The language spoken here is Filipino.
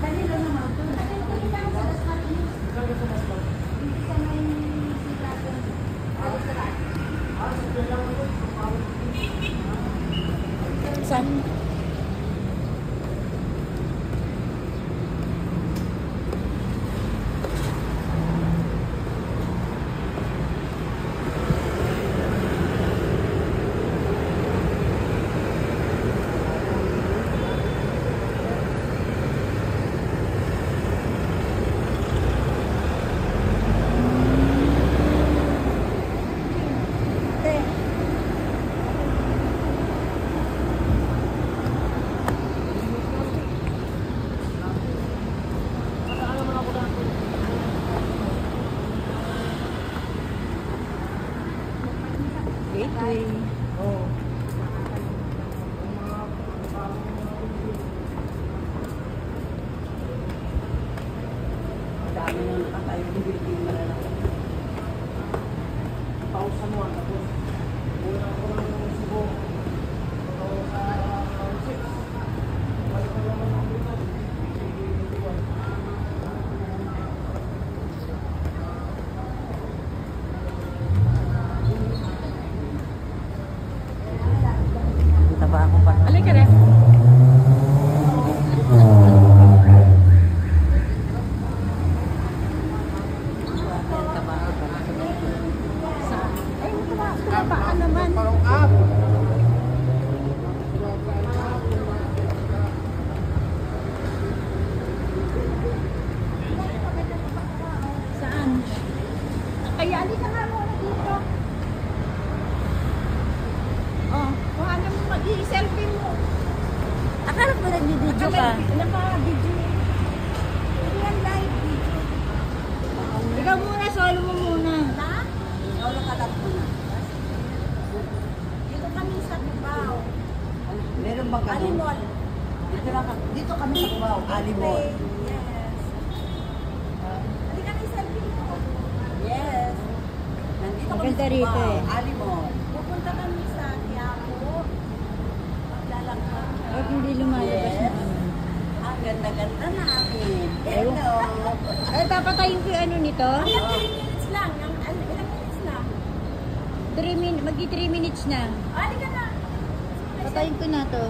Kanila naman ito. Saan? Gateway. Oh. Dami nang nakatayo ng building malalaki. Pausan mo ang tapos. Una ko lang ng Cebu. Ito sa 6. Balik ko lang ng dito. Kita ba ako pa? Alay ka rin. Saan? Kaya alin ka nga muna dito. Oh, kuha na mo mag-i-selfie mo. Akala ko nag-video ka. Naka-video. Yan live video. Ikaw muna, solo mo muna. Na? Solo ka lang muna. Dito kami sa Cubao. Meron bang ganun? Alimol. Dito kami sa Cubao. Alimol. Yes. Halika na i-selfie mo. Yes. Nandito kami Maganda sa rito Cubao. eh. Alimol. Pupunta kami sa Quiapo. Maglalakad. Huwag hindi lumalabas Yes. na ano. Ang ganda-ganda namin. Hello. Ay, papatayin ko yung ano nito? Ilang 3 minutes lang. Ilang minutes lang? 3 minutes. Magi 3 minutes na. Halika na. Patayin ko na to.